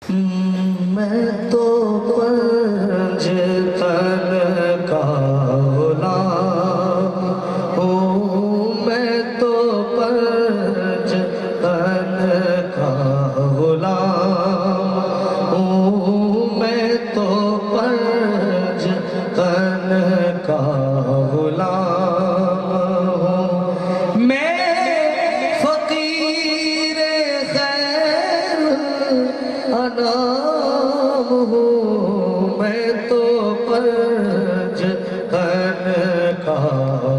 میں تو پنج تن کا غلام ہوں، میں تو پنج تن کا غلام ہوں، میں تو پنج تن کا غلام ہوں، میں فقیر خیر انام ہوں، میں تو پنج تن کا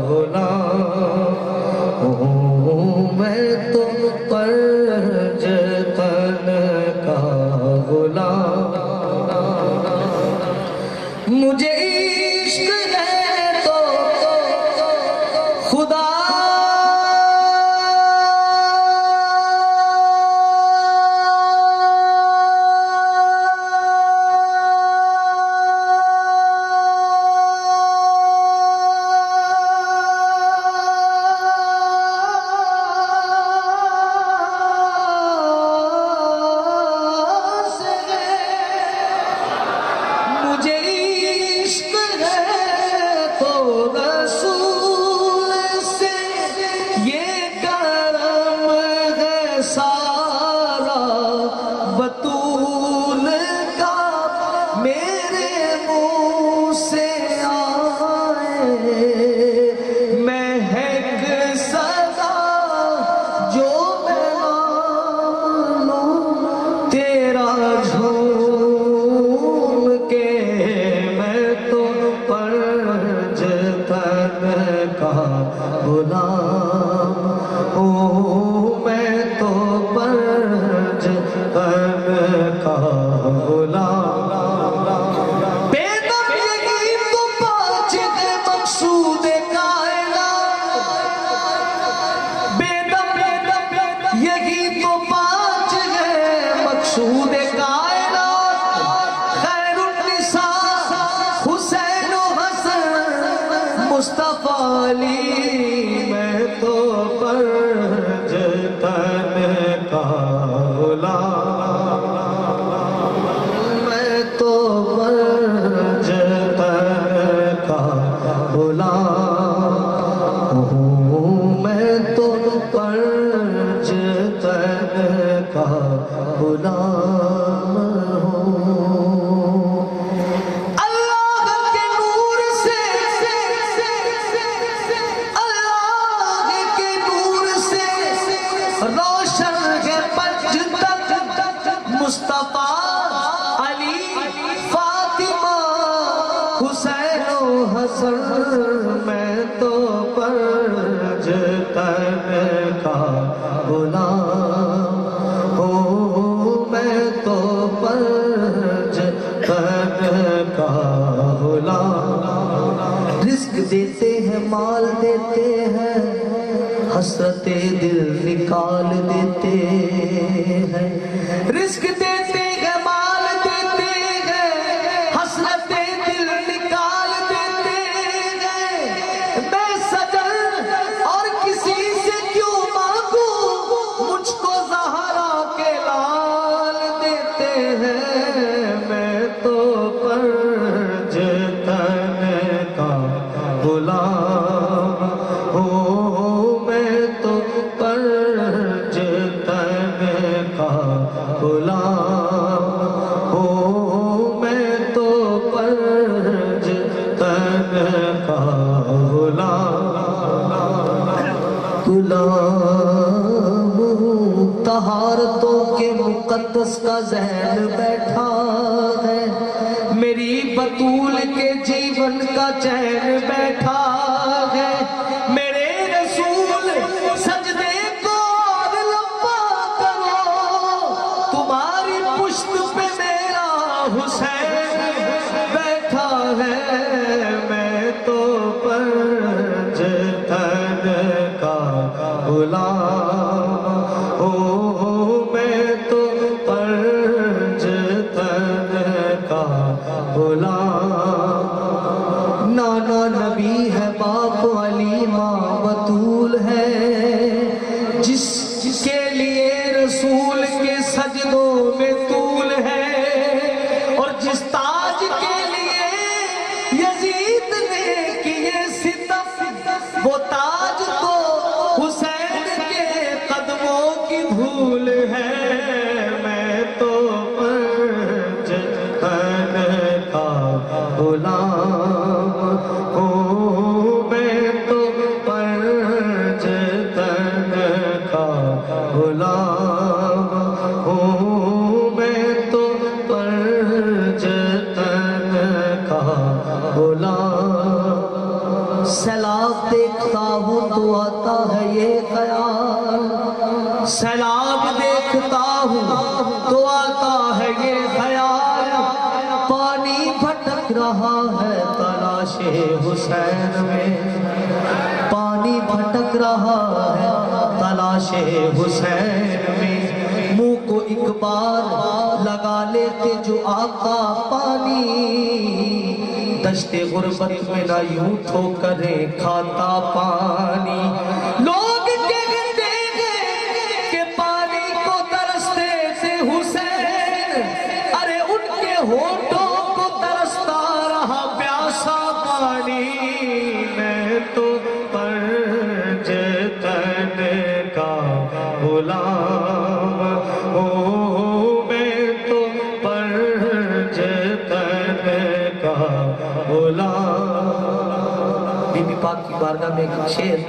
غلام ہوں، میں تو پنج تن کا غلام، مجھے عشق ہے تو خدا سارا بطول کا میرے منہ سے آئے، مہک صدا جو میں مانوں تیرا جھوم کے، میں تو پنج تن کا غلام ہوں، میں تو پنج تن کا غلام، بے دم یہی تو پانچ ہے مقصود کائنات، بے دم یہی تو پانچ ہے مقصود کائنات، خیر النساء حسین و حسن مصطفیٰ علی، میں تو پنج تن کا غلام، میں تو پنج تن کا غلام ہوں، میں تو پنج تن کا غلام ہوں، اللہ کے نور سے روشن ہے پنج تن، مصطفیٰ علی فاطمہ حسین و حسن، میں تو پنج تن کا غلام ہوں، میں تو پنج تن کا غلام، رزق دیتے ہیں مال دیتے ہیں، حسرت دل نکال دیتے ہیں، رزق دیتے ہیں مال دیتے ہیں، حسرت دل نکال دیتے ہیں، میں سجن اور کسی سے کیوں مانگوں، مجھ کو زہرا کے لال دیتے ہیں، میں تو پنج تن کا غلام ہوں، میں تو پنج تن کا غلام ہوں، میں تو پنج تن کا غلام ہوں، طہارتوں کے مقدس کا ذہن بیٹھا ہے، میری بطول کے جیون کا چین بیٹھا ہے، میرے رسول سجدے کو اور لمبا کرو، تمہاری پشت پہ میرا حسین بیٹھا ہے، میں تو پنج تن کا غلام ہوں، میں تو پنج تن کا غلام، نانا نبی ہے باپ علی ماں بطول ہے، جس کے لیے رسول کے سجدوں میں طول ہے، یہ خیال پانی بھٹک رہا ہے تلاش حسین میں، پانی بھٹک رہا ہے تلاش حسین میں، منہ کو ایک بار لگا لیتے جو آقا پانی، دشت غربت میں نہ یوں تو کرے کھاتا پانی۔ لوگ کہتے ہیں کہ پانی کو ترستے تھے حسین، ارے ان کے ہونٹوں کو ترستا رہا پیاسا پانی۔ میں تو پرج تن کا غلام ہوں، میں تو پرج تن کا غلام۔ بی بی پاک کی بارگاہ میں ایک شعر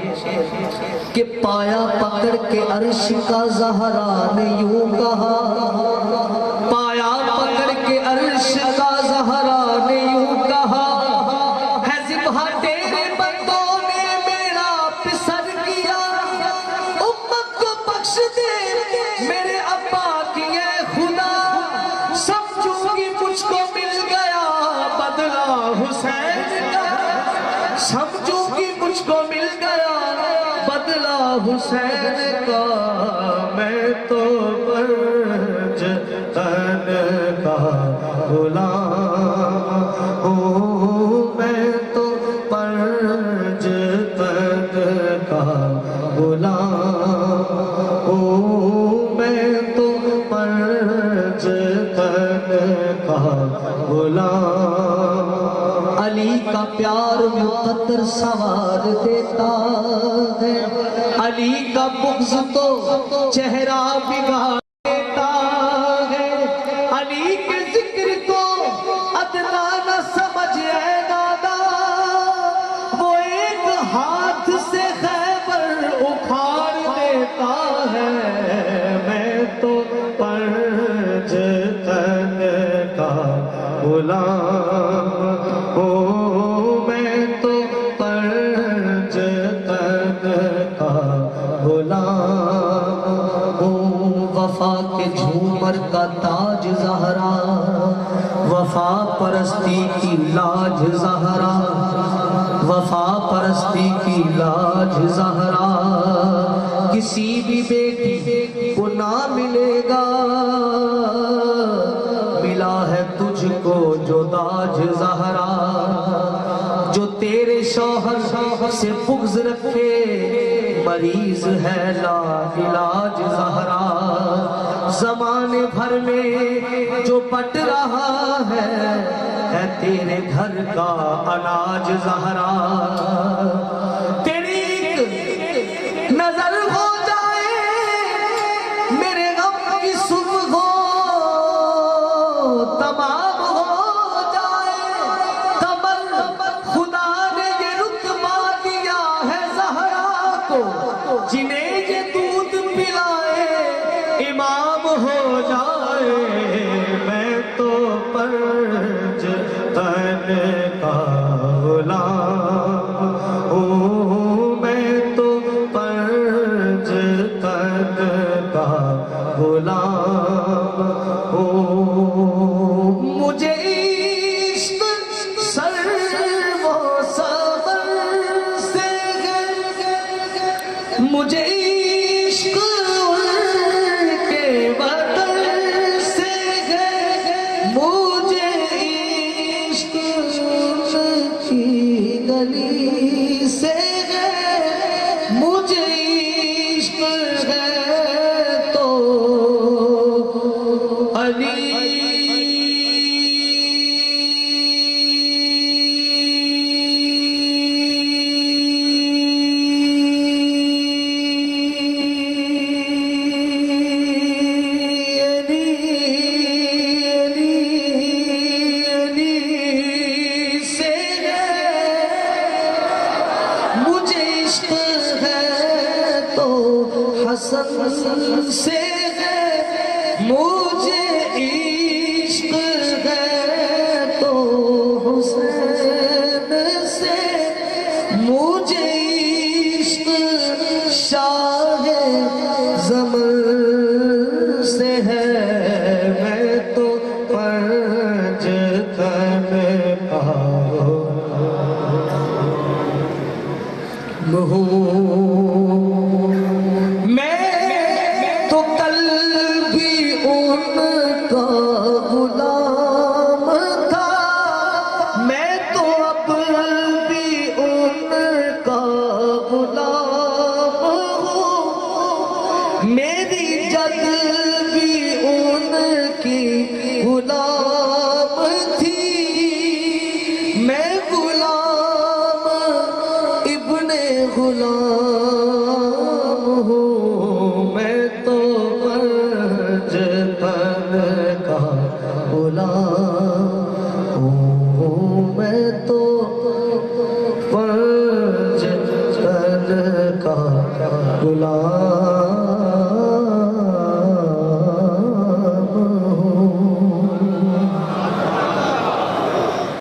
کہ پایا پکڑ کے عرش کا زہرا نے یوں کہا، پایا پکڑ کے عرش کا زہرا نے یوں کہا، ہے ذبح تیرے بندوں نے میرا پسر کیا، امت کو بخش دے میرے ابا کی اے خدا، سمجھوں گی مجھ کو مل گیا بدلہ حسین کا، سمجھوں گی مجھ کو مل گیا بدلہ حسین کا۔ میں تو پرج تن کا غلام ہوں، میں تو پرج تن کا غلام ہوں، میں تو پرج تن کا غلام۔ علی کا پیار مقدر سوار دیتا ہے، علی کا بغض تو چہرہ بگاڑ دیتا ہے، علی کے ذکر کو ادنا نہ سمجھ اے دادا، وہ ایک ہاتھ سے خیبر اکھاڑ دیتا ہے۔ میں تو پرج تن کا غلام ہوں، میں تو پرج تن کا غلام ہوں۔ وفا کے جھومر کا تاج زہرا، وفا پرستی کی لاج زہرا، وفا پرستی کی لاج زہرا، کسی بھی بیٹی کو نہ ملے گا، ملا ہے تجھ کو جو تاج زہرا، جو تیرے شوہر سے بغض رکھے مریض ہے لا علاج زہرا، زمانے بھر میں جو بٹ رہا ہے تیرے گھر کا اناج زہرا، تیری ایک نظر ہو جائے میرے غم کی صبح ہو تمام ہو جائے، قمر خدا نے یہ رتبہ دیا ہے زہرا کو، جنہیں یہ دودھ پلائے امام ہو جائے۔ میں تو پرج تن کا غلام ہوں، میں تو پرج تن کا غلام ہوں، مجھے عشق سر و سبر سے ہے، مجھے عشق ان کے وطن سے ہے، مجھے عشق ان کی گلی سے ہے، مجھے عشق ہے تو علی سے مجھے عشق ہے تو حسن سے ہے، مجھے عشق ہے تو حسین سے، مجھے عشق شاہ زمر سے ہے۔ میں تو ہوں میں تو کل بھی ان کا غلام تھا میں تو اب بھی ان کا غلام ہوں میری جد بھی ان کی غلام